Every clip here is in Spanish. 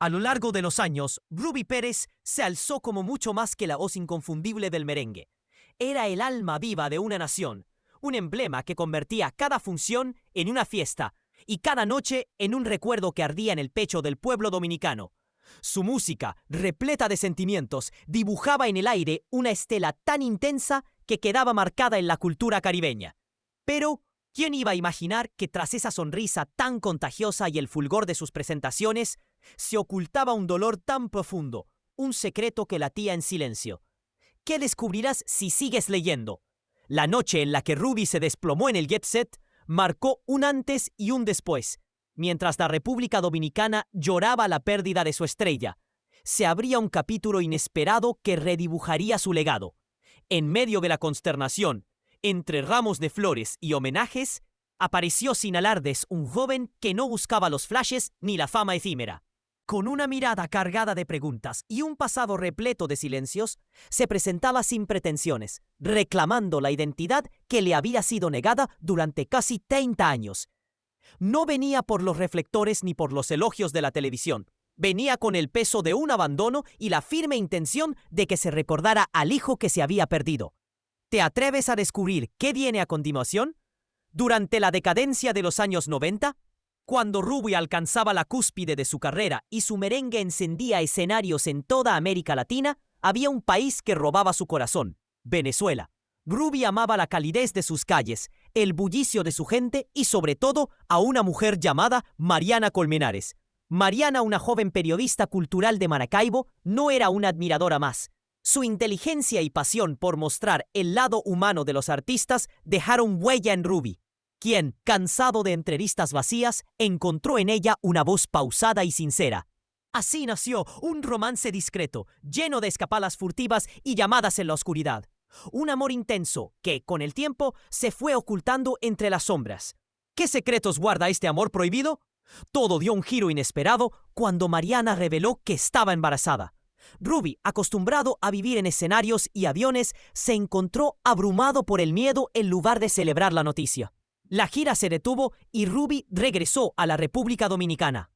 A lo largo de los años, Ruby Pérez se alzó como mucho más que la voz inconfundible del merengue. Era el alma viva de una nación, un emblema que convertía cada función en una fiesta y cada noche en un recuerdo que ardía en el pecho del pueblo dominicano. Su música, repleta de sentimientos, dibujaba en el aire una estela tan intensa que quedaba marcada en la cultura caribeña. Pero, ¿quién iba a imaginar que tras esa sonrisa tan contagiosa y el fulgor de sus presentaciones, se ocultaba un dolor tan profundo, un secreto que latía en silencio? ¿Qué descubrirás si sigues leyendo? La noche en la que Ruby se desplomó en el jet set marcó un antes y un después. Mientras la República Dominicana lloraba la pérdida de su estrella, se abría un capítulo inesperado que redibujaría su legado. En medio de la consternación, entre ramos de flores y homenajes, apareció sin alardes un joven que no buscaba los flashes ni la fama efímera. Con una mirada cargada de preguntas y un pasado repleto de silencios, se presentaba sin pretensiones, reclamando la identidad que le había sido negada durante casi 30 años. No venía por los reflectores ni por los elogios de la televisión. Venía con el peso de un abandono y la firme intención de que se recordara al hijo que se había perdido. ¿Te atreves a descubrir qué viene a continuación? Durante la decadencia de los años 90, cuando Ruby alcanzaba la cúspide de su carrera y su merengue encendía escenarios en toda América Latina, había un país que robaba su corazón: Venezuela. Ruby amaba la calidez de sus calles, el bullicio de su gente y sobre todo a una mujer llamada Mariana Colmenares. Mariana, una joven periodista cultural de Maracaibo, no era una admiradora más. Su inteligencia y pasión por mostrar el lado humano de los artistas dejaron huella en Ruby, quien, cansado de entrevistas vacías, encontró en ella una voz pausada y sincera. Así nació un romance discreto, lleno de escapadas furtivas y llamadas en la oscuridad. Un amor intenso que, con el tiempo, se fue ocultando entre las sombras. ¿Qué secretos guarda este amor prohibido? Todo dio un giro inesperado cuando Mariana reveló que estaba embarazada. Ruby, acostumbrado a vivir en escenarios y aviones, se encontró abrumado por el miedo en lugar de celebrar la noticia. La gira se detuvo y Ruby regresó a la República Dominicana,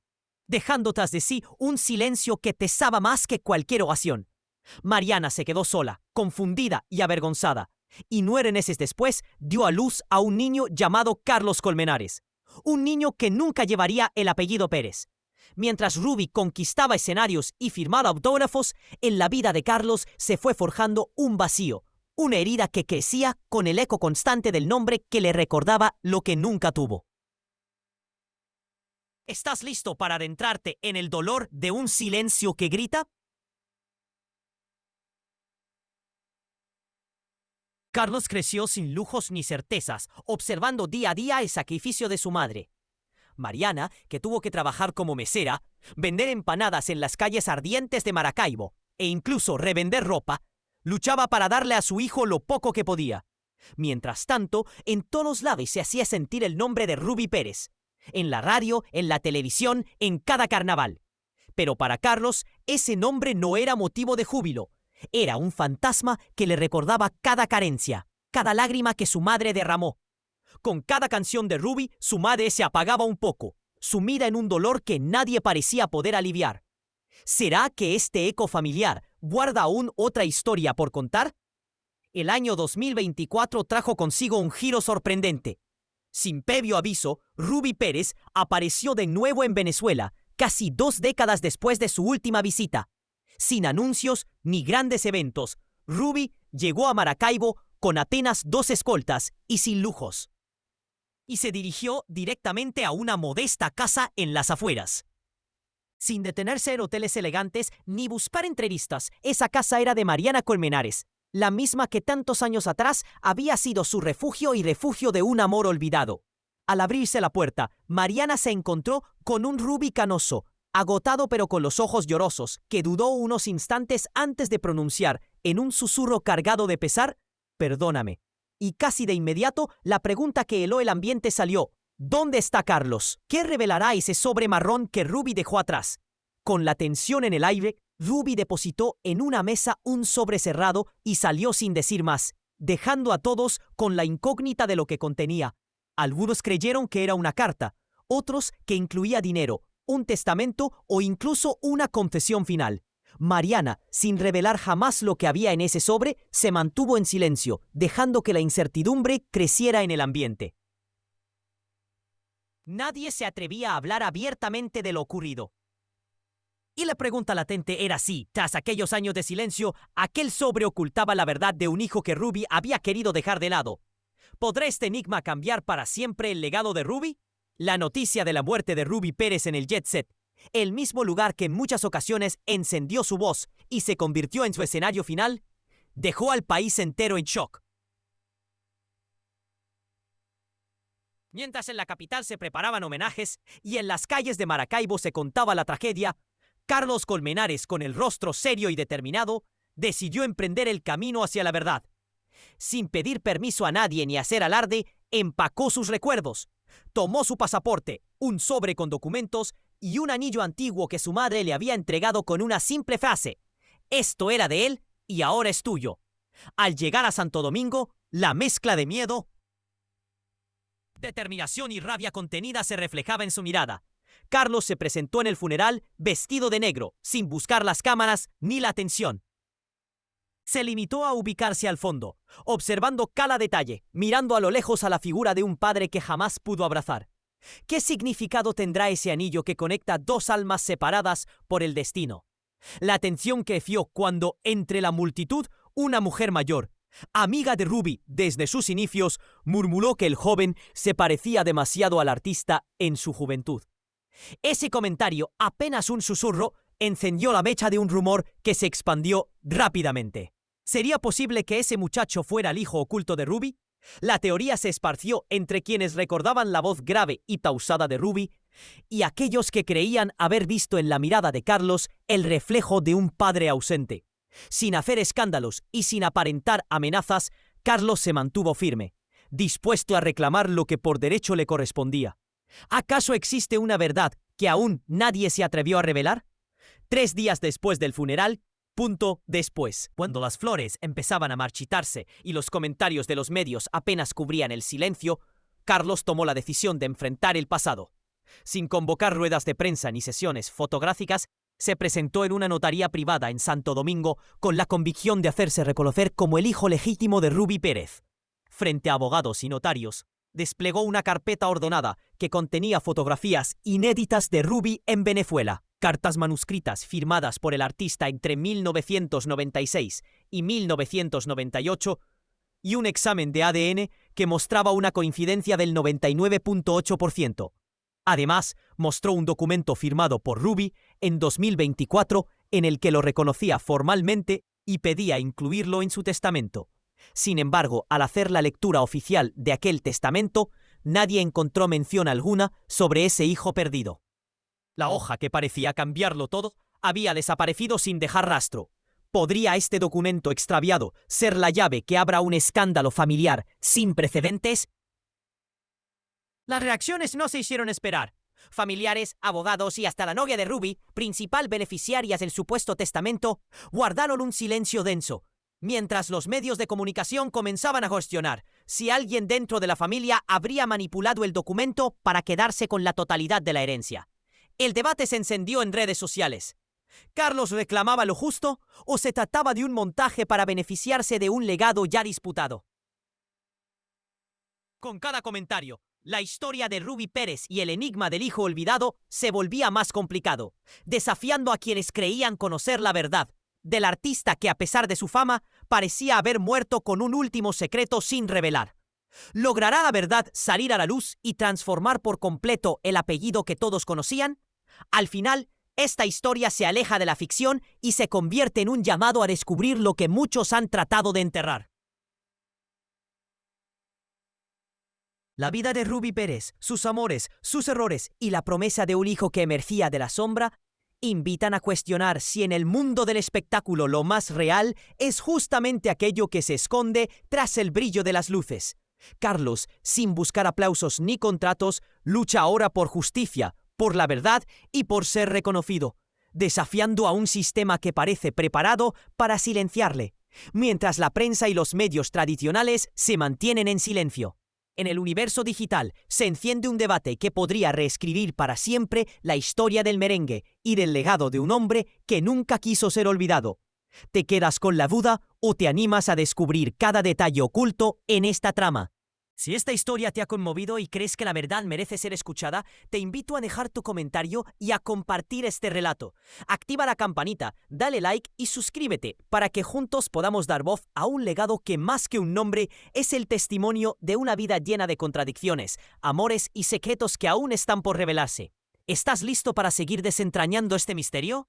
dejando tras de sí un silencio que pesaba más que cualquier ovación. Mariana se quedó sola, confundida y avergonzada, y 9 meses después dio a luz a un niño llamado Carlos Colmenares, un niño que nunca llevaría el apellido Pérez. Mientras Ruby conquistaba escenarios y firmaba autógrafos, en la vida de Carlos se fue forjando un vacío, una herida que crecía con el eco constante del nombre que le recordaba lo que nunca tuvo. ¿Estás listo para adentrarte en el dolor de un silencio que grita? Carlos creció sin lujos ni certezas, observando día a día el sacrificio de su madre. Mariana, que tuvo que trabajar como mesera, vender empanadas en las calles ardientes de Maracaibo e incluso revender ropa, luchaba para darle a su hijo lo poco que podía. Mientras tanto, en todos lados se hacía sentir el nombre de Ruby Pérez, en la radio, en la televisión, en cada carnaval. Pero para Carlos, ese nombre no era motivo de júbilo. Era un fantasma que le recordaba cada carencia, cada lágrima que su madre derramó. Con cada canción de Ruby, su madre se apagaba un poco, sumida en un dolor que nadie parecía poder aliviar. ¿Será que este eco familiar guarda aún otra historia por contar? El año 2024 trajo consigo un giro sorprendente. Sin previo aviso, Ruby Pérez apareció de nuevo en Venezuela, casi 2 décadas después de su última visita. Sin anuncios ni grandes eventos, Ruby llegó a Maracaibo con apenas 2 escoltas y sin lujos. Y se dirigió directamente a una modesta casa en las afueras. Sin detenerse en hoteles elegantes ni buscar entrevistas, esa casa era de Mariana Colmenares, la misma que tantos años atrás había sido su refugio y refugio de un amor olvidado. Al abrirse la puerta, Mariana se encontró con un Ruby canoso, agotado pero con los ojos llorosos, que dudó unos instantes antes de pronunciar, en un susurro cargado de pesar, «Perdóname». Y casi de inmediato, la pregunta que heló el ambiente salió: ¿dónde está Carlos? ¿Qué revelará ese sobre marrón que Ruby dejó atrás? Con la tensión en el aire, Ruby depositó en una mesa un sobre cerrado y salió sin decir más, dejando a todos con la incógnita de lo que contenía. Algunos creyeron que era una carta, otros que incluía dinero, un testamento o incluso una confesión final. Mariana, sin revelar jamás lo que había en ese sobre, se mantuvo en silencio, dejando que la incertidumbre creciera en el ambiente. Nadie se atrevía a hablar abiertamente de lo ocurrido. Y la pregunta latente era si, tras aquellos años de silencio, aquel sobre ocultaba la verdad de un hijo que Ruby había querido dejar de lado. ¿Podrá este enigma cambiar para siempre el legado de Ruby? La noticia de la muerte de Ruby Pérez en el Jet Set, el mismo lugar que en muchas ocasiones encendió su voz y se convirtió en su escenario final, dejó al país entero en shock. Mientras en la capital se preparaban homenajes y en las calles de Maracaibo se contaba la tragedia, Carlos Colmenares, con el rostro serio y determinado, decidió emprender el camino hacia la verdad. Sin pedir permiso a nadie ni hacer alarde, empacó sus recuerdos. Tomó su pasaporte, un sobre con documentos y un anillo antiguo que su madre le había entregado con una simple frase: «Esto era de él y ahora es tuyo». Al llegar a Santo Domingo, la mezcla de miedo, determinación y rabia contenida se reflejaba en su mirada. Carlos se presentó en el funeral vestido de negro, sin buscar las cámaras ni la atención. Se limitó a ubicarse al fondo, observando cada detalle, mirando a lo lejos a la figura de un padre que jamás pudo abrazar. ¿Qué significado tendrá ese anillo que conecta dos almas separadas por el destino? La atención que fió cuando, entre la multitud, una mujer mayor, amiga de Ruby desde sus inicios, murmuró que el joven se parecía demasiado al artista en su juventud. Ese comentario, apenas un susurro, encendió la mecha de un rumor que se expandió rápidamente. ¿Sería posible que ese muchacho fuera el hijo oculto de Ruby? La teoría se esparció entre quienes recordaban la voz grave y pausada de Ruby y aquellos que creían haber visto en la mirada de Carlos el reflejo de un padre ausente. Sin hacer escándalos y sin aparentar amenazas, Carlos se mantuvo firme, dispuesto a reclamar lo que por derecho le correspondía. ¿Acaso existe una verdad que aún nadie se atrevió a revelar? 3 días después del funeral, después, cuando las flores empezaban a marchitarse y los comentarios de los medios apenas cubrían el silencio, Carlos tomó la decisión de enfrentar el pasado. Sin convocar ruedas de prensa ni sesiones fotográficas, se presentó en una notaría privada en Santo Domingo con la convicción de hacerse reconocer como el hijo legítimo de Ruby Pérez. Frente a abogados y notarios, desplegó una carpeta ordenada que contenía fotografías inéditas de Ruby en Venezuela, cartas manuscritas firmadas por el artista entre 1996 y 1998 y un examen de ADN que mostraba una coincidencia del 99.8%. Además, mostró un documento firmado por Ruby en 2024 en el que lo reconocía formalmente y pedía incluirlo en su testamento. Sin embargo, al hacer la lectura oficial de aquel testamento, nadie encontró mención alguna sobre ese hijo perdido. La hoja que parecía cambiarlo todo había desaparecido sin dejar rastro. ¿Podría este documento extraviado ser la llave que abra un escándalo familiar sin precedentes? Las reacciones no se hicieron esperar. Familiares, abogados y hasta la novia de Ruby, principal beneficiaria del supuesto testamento, guardaron un silencio denso, mientras los medios de comunicación comenzaban a cuestionar si alguien dentro de la familia habría manipulado el documento para quedarse con la totalidad de la herencia. El debate se encendió en redes sociales. ¿Carlos reclamaba lo justo o se trataba de un montaje para beneficiarse de un legado ya disputado? Con cada comentario, la historia de Ruby Pérez y el enigma del hijo olvidado se volvía más complicado, desafiando a quienes creían conocer la verdad del artista que, a pesar de su fama, parecía haber muerto con un último secreto sin revelar. ¿Logrará la verdad salir a la luz y transformar por completo el apellido que todos conocían? Al final, esta historia se aleja de la ficción y se convierte en un llamado a descubrir lo que muchos han tratado de enterrar. La vida de Ruby Pérez, sus amores, sus errores y la promesa de un hijo que emergía de la sombra invitan a cuestionar si en el mundo del espectáculo lo más real es justamente aquello que se esconde tras el brillo de las luces. Carlos, sin buscar aplausos ni contratos, lucha ahora por justicia, por la verdad y por ser reconocido, desafiando a un sistema que parece preparado para silenciarle, mientras la prensa y los medios tradicionales se mantienen en silencio. En el universo digital se enciende un debate que podría reescribir para siempre la historia del merengue y del legado de un hombre que nunca quiso ser olvidado. ¿Te quedas con la duda o te animas a descubrir cada detalle oculto en esta trama? Si esta historia te ha conmovido y crees que la verdad merece ser escuchada, te invito a dejar tu comentario y a compartir este relato. Activa la campanita, dale like y suscríbete para que juntos podamos dar voz a un legado que más que un nombre es el testimonio de una vida llena de contradicciones, amores y secretos que aún están por revelarse. ¿Estás listo para seguir desentrañando este misterio?